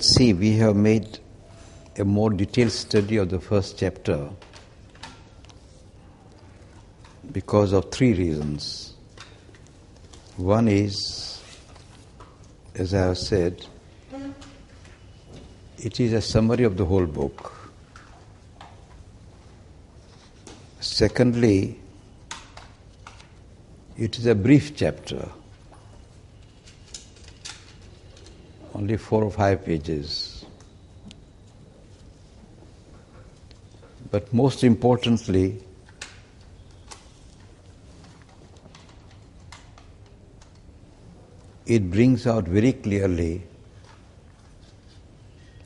See, we have made a more detailed study of the first chapter because of three reasons. One is, as I have said, it is a summary of the whole book. Secondly, it is a brief chapter, only 4 or 5 pages. But most importantly, it brings out very clearly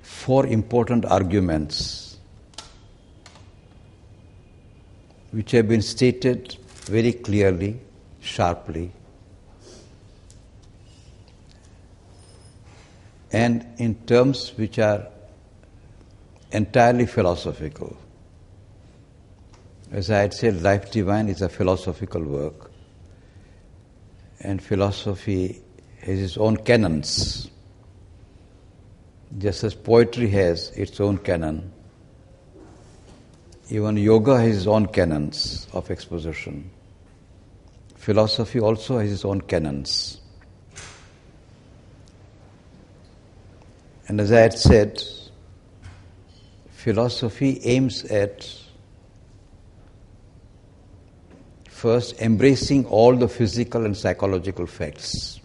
4 important arguments which have been stated very clearly, sharply, and in terms which are entirely philosophical. As I had said, Life Divine is a philosophical work, and philosophy has its own canons. Just as poetry has its own canon, even yoga has its own canons of exposition. Philosophy also has its own canons. And as I had said, philosophy aims at first embracing all the physical and psychological facts.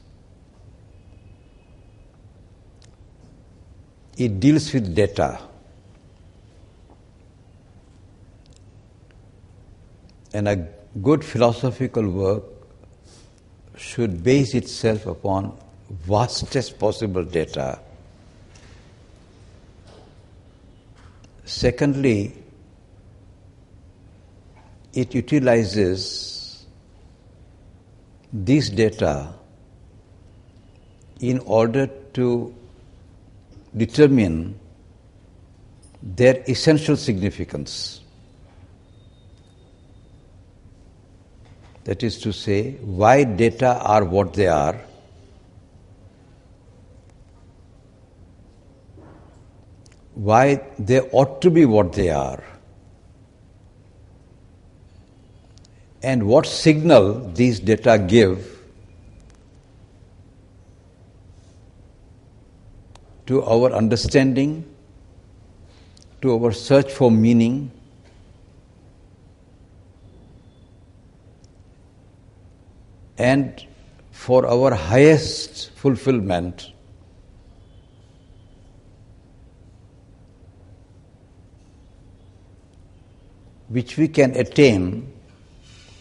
It deals with data. And a good philosophical work should base itself upon vastest possible data. Secondly, it utilizes these data in order to determine their essential significance. That is to say, why data are what they are, why they ought to be what they are, and what signal these data give to our understanding, to our search for meaning, and for our highest fulfillment. Which we can attain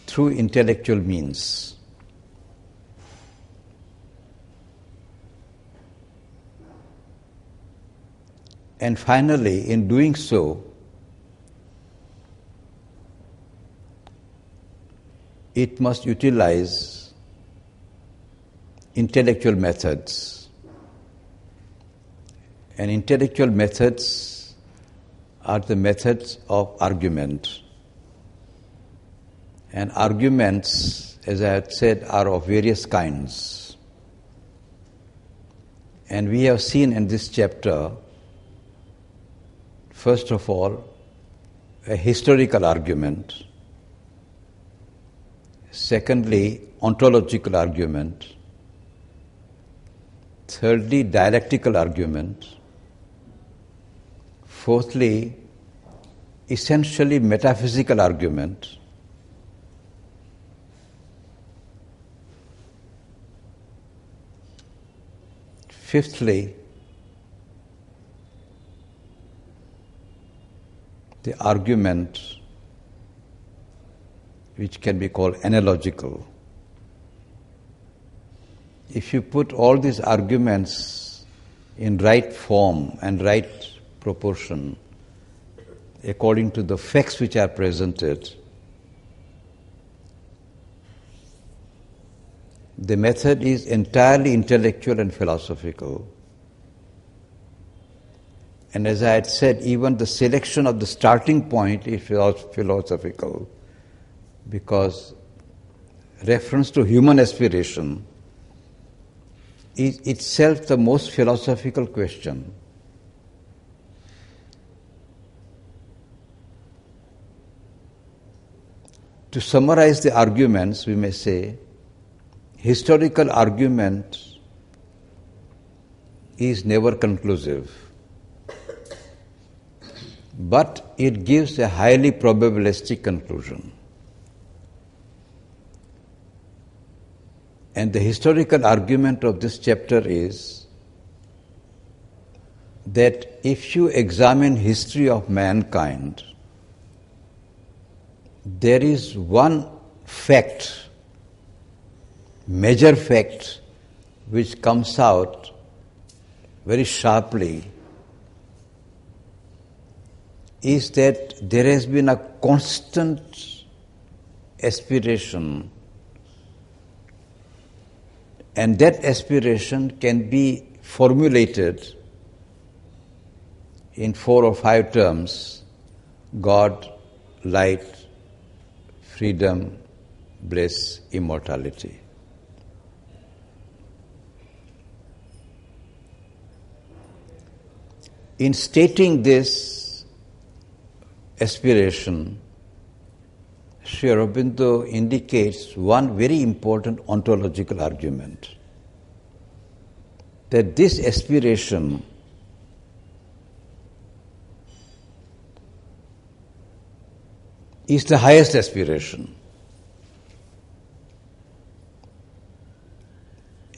through intellectual means. And finally, in doing so, it must utilize intellectual methods. And intellectual methods are the methods of argument. And arguments, as I had said, are of various kinds. And we have seen in this chapter, first of all, a historical argument. Secondly, ontological argument. Thirdly, dialectical argument. Fourthly, essentially metaphysical argument. Fifthly, the argument which can be called analogical. If you put all these arguments in right form and right proportion, according to the facts which are presented, the method is entirely intellectual and philosophical. And as I had said, even the selection of the starting point is philosophical, because reference to human aspiration is itself the most philosophical question. To summarize the arguments, we may say, historical argument is never conclusive, but it gives a highly probabilistic conclusion. And the historical argument of this chapter is that if you examine history of mankind, there is one fact, major fact, which comes out very sharply, is that there has been a constant aspiration, and that aspiration can be formulated in 4 or 5 terms: God, light, freedom, bliss, immortality. In stating this aspiration, Sri Aurobindo indicates one very important ontological argument, that this aspiration is the highest aspiration.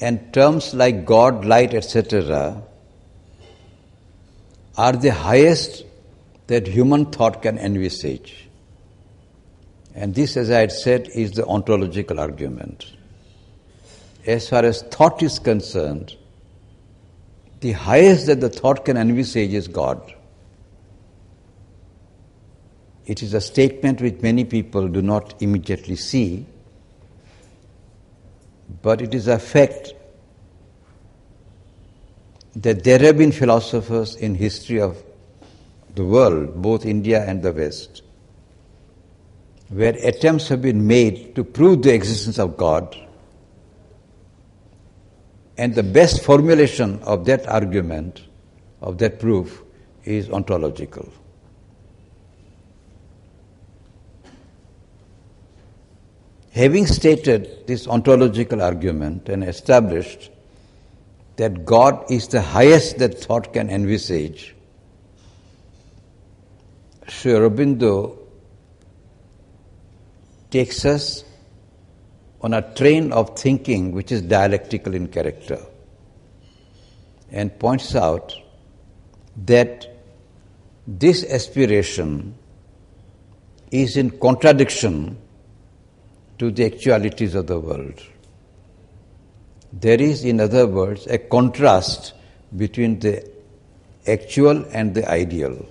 And terms like God, light, etc. are the highest that human thought can envisage. And this, as I had said, is the ontological argument. As far as thought is concerned, the highest that the thought can envisage is God. It is a statement which many people do not immediately see, but it is a fact that there have been philosophers in history of the world, both India and the West, where attempts have been made to prove the existence of God, and the best formulation of that argument, of that proof, is ontological. Having stated this ontological argument and established that God is the highest that thought can envisage, Sri Aurobindo takes us on a train of thinking which is dialectical in character and points out that this aspiration is in contradiction to the actualities of the world. There is, in other words, a contrast between the actual and the ideal.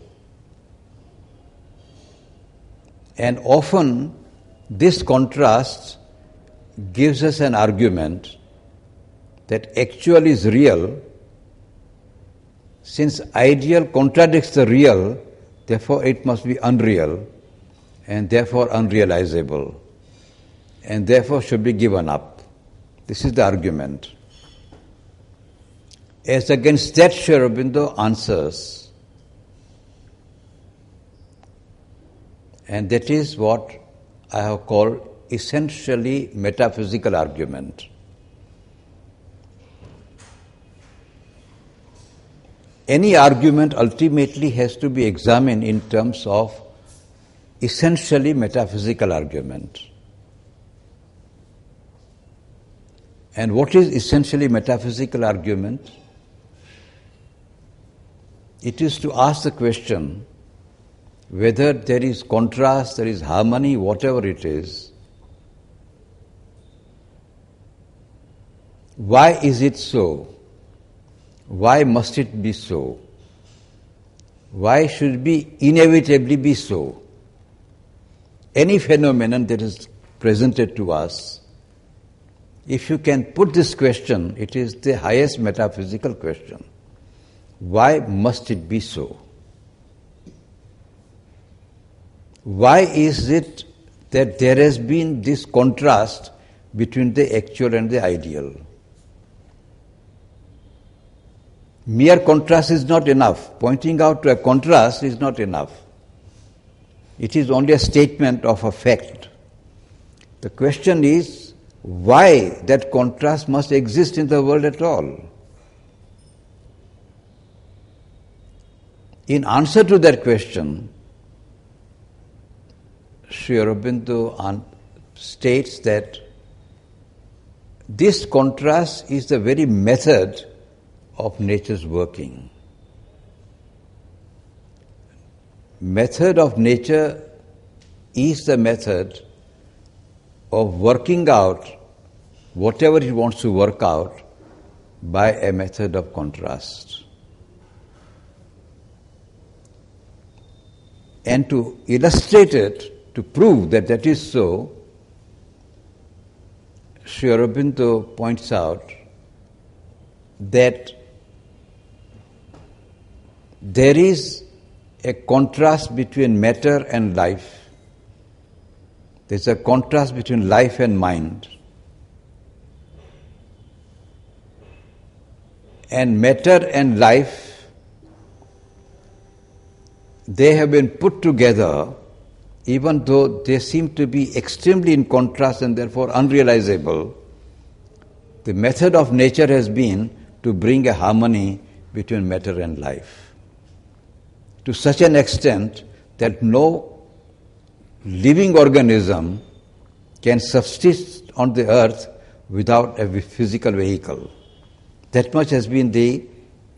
And often this contrast gives us an argument that actual is real. Since ideal contradicts the real, therefore it must be unreal and therefore unrealizable, and therefore should be given up. This is the argument. As against that, Sri Aurobindo answers, and that is what I have called essentially metaphysical argument. Any argument ultimately has to be examined in terms of essentially metaphysical argument. And what is essentially metaphysical argument? It is to ask the question whether there is contrast, there is harmony, whatever it is. Why is it so? Why must it be so? Why should it be inevitably be so? Any phenomenon that is presented to us, if you can put this question, it is the highest metaphysical question. Why must it be so? Why is it that there has been this contrast between the actual and the ideal? Mere contrast is not enough. Pointing out to a contrast is not enough. It is only a statement of a fact. The question is why that contrast must exist in the world at all. In answer to that question, Sri Aurobindo states that this contrast is the very method of nature's working. Method of nature is the method of working out whatever it wants to work out by a method of contrast. And to illustrate it, to prove that that is so, Sri Aurobindo points out that there is a contrast between matter and life. There is a contrast between life and mind. And matter and life, they have been put together even though they seem to be extremely in contrast and therefore unrealizable. The method of nature has been to bring a harmony between matter and life, to such an extent that no living organism can subsist on the earth without a physical vehicle. That much has been the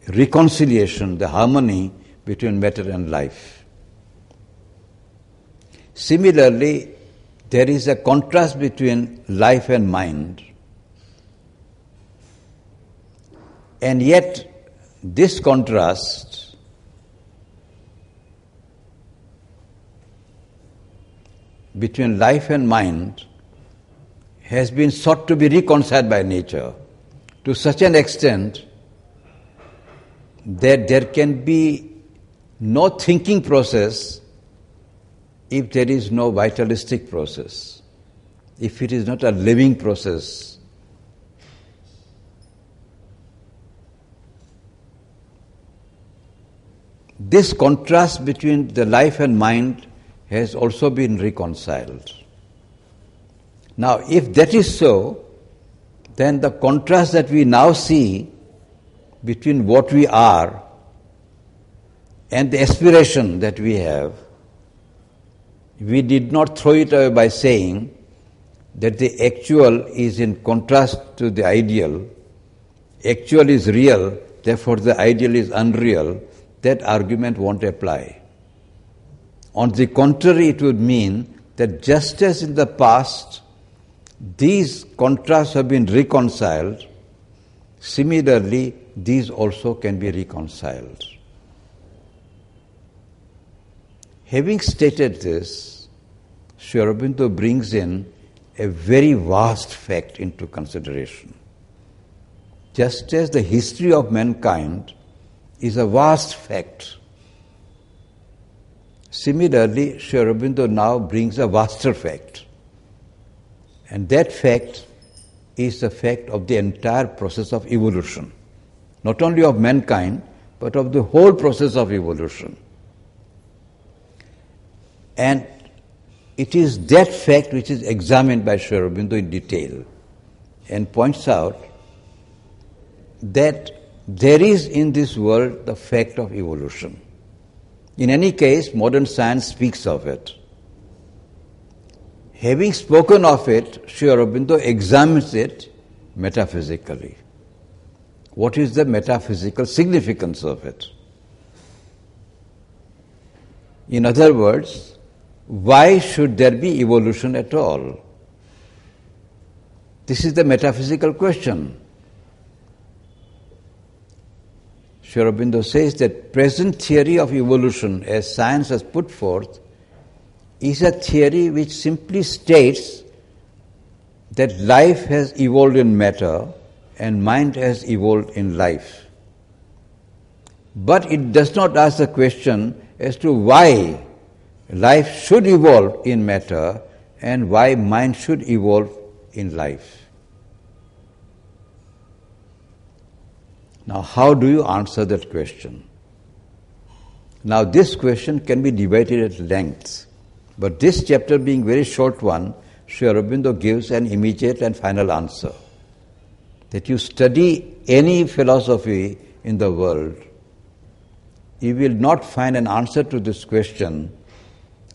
reconciliation, the harmony between matter and life. Similarly, there is a contrast between life and mind. And yet, this contrast between life and mind has been sought to be reconciled by nature to such an extent that there can be no thinking process if there is no vitalistic process, if it is not a living process. This contrast between the life and mind has also been reconciled. Now, if that is so, then the contrast that we now see between what we are and the aspiration that we have, we did not throw it away by saying that the actual is in contrast to the ideal. Actual is real, therefore the ideal is unreal. That argument won't apply. On the contrary, it would mean that just as in the past these contrasts have been reconciled, similarly these also can be reconciled. Having stated this, Sri Aurobindo brings in a very vast fact into consideration. Just as the history of mankind is a vast fact, similarly Sri Aurobindo now brings a vaster fact. And that fact is the fact of the entire process of evolution. Not only of mankind, but of the whole process of evolution. And it is that fact which is examined by Sri Aurobindo in detail and points out that there is in this world the fact of evolution. In any case, modern science speaks of it. Having spoken of it, Sri Aurobindo examines it metaphysically. What is the metaphysical significance of it? In other words, why should there be evolution at all? This is the metaphysical question. Sri Aurobindo says that present theory of evolution as science has put forth is a theory which simply states that life has evolved in matter and mind has evolved in life. But it does not ask the question as to why life should evolve in matter and why mind should evolve in life. Now, how do you answer that question? Now, this question can be debated at length, but this chapter being a very short one, Sri Aurobindo gives an immediate and final answer. That you study any philosophy in the world, you will not find an answer to this question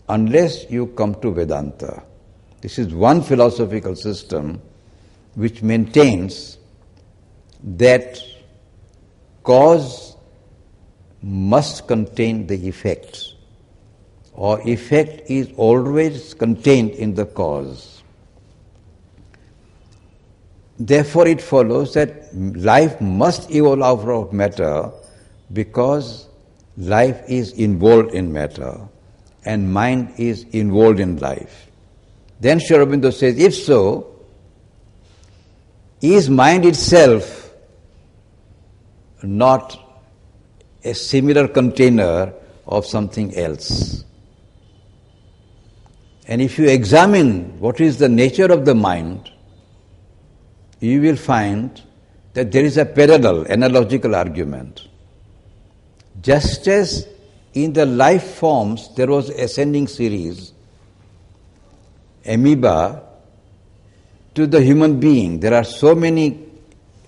unless you come to Vedanta. This is one philosophical system which maintains that cause must contain the effect, or effect is always contained in the cause. Therefore it follows that life must evolve out of matter because life is involved in matter and mind is involved in life. Then Sri Aurobindo says, if so, is mind itself not a similar container of something else? And if you examine what is the nature of the mind, you will find that there is a parallel, analogical argument. Just as in the life forms there was ascending series, amoeba to the human being, there are so many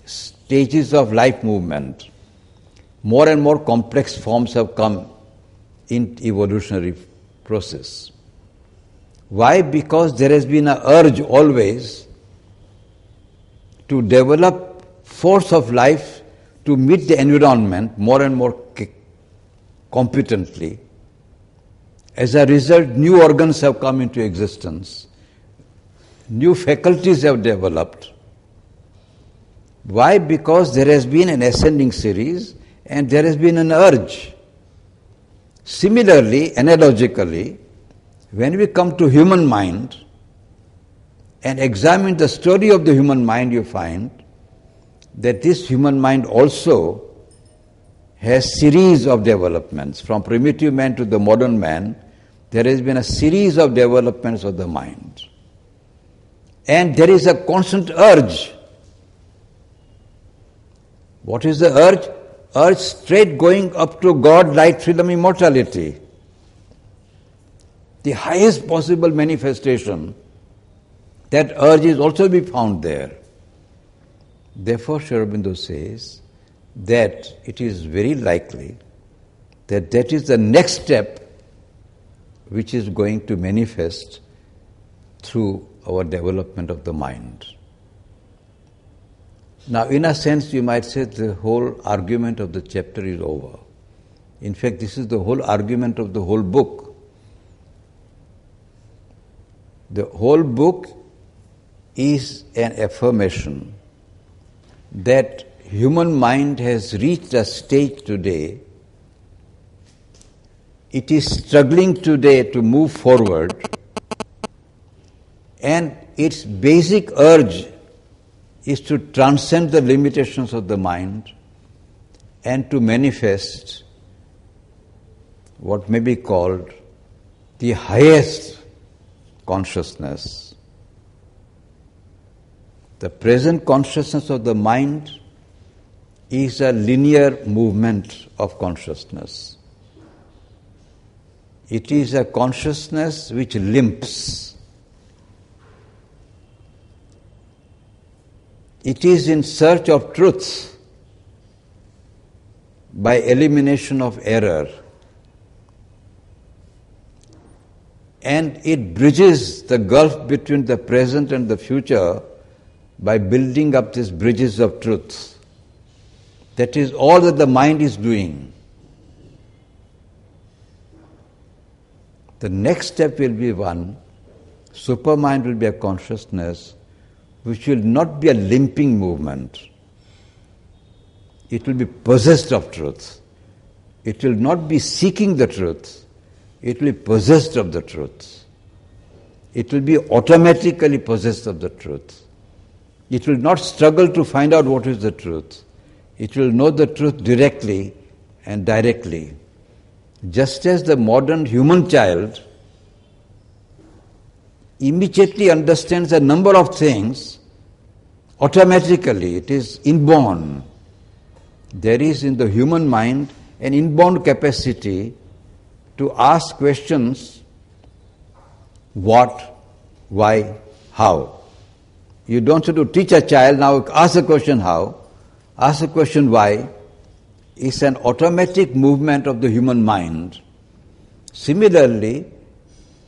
stages of life movement. More and more complex forms have come in evolutionary process. Why? Because there has been an urge always to develop force of life to meet the environment more and more competently. As a result, new organs have come into existence. New faculties have developed. Why? Because there has been an ascending series and there has been an urge. Similarly, analogically, when we come to human mind and examine the story of the human mind, you find that this human mind also has series of developments. From primitive man to the modern man, there has been a series of developments of the mind. And there is a constant urge. What is the urge? Urge straight going up to God, light, freedom, immortality. The highest possible manifestation, that urge is also be found there. Therefore, Sri Aurobindo says that it is very likely that that is the next step which is going to manifest through our development of the mind. Now, in a sense, you might say the whole argument of the chapter is over. In fact, this is the whole argument of the whole book. The whole book is an affirmation that human mind has reached a stage today, it is struggling today to move forward, and its basic urge is to transcend the limitations of the mind and to manifest what may be called the highest consciousness. The present consciousness of the mind is a linear movement of consciousness. It is a consciousness which limps. It is in search of truth by elimination of error. And it bridges the gulf between the present and the future by building up these bridges of truth. That is all that the mind is doing. The next step will be one, supermind will be a consciousness which will not be a limping movement. It will be possessed of truth. It will not be seeking the truth. It will be possessed of the truth. It will be automatically possessed of the truth. It will not struggle to find out what is the truth. It will know the truth directly and directly. Just as the modern human child immediately understands a number of things, automatically, it is inborn. There is in the human mind an inborn capacity to ask questions, what, why, how. You don't have to teach a child, now ask the question how, ask the question why. It's an automatic movement of the human mind. Similarly,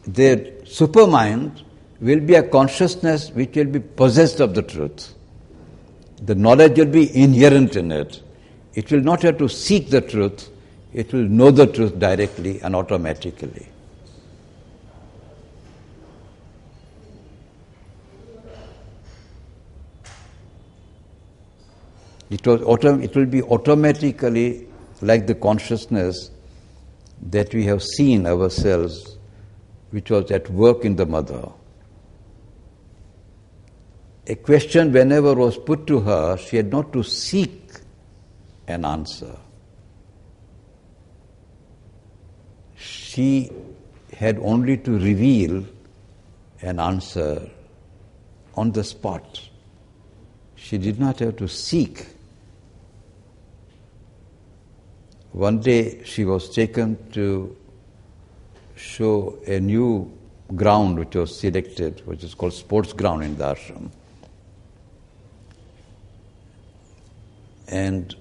the supermind will be a consciousness which will be possessed of the truth. The knowledge will be inherent in it. It will not have to seek the truth, it will know the truth directly and automatically. It will be automatically like the consciousness that we have seen ourselves, which was at work in the mother. A question whenever was put to her, she had not to seek an answer. She had only to reveal an answer on the spot. She did not have to seek. One day she was taken to show a new ground which was selected, which is called sports ground in the ashram. And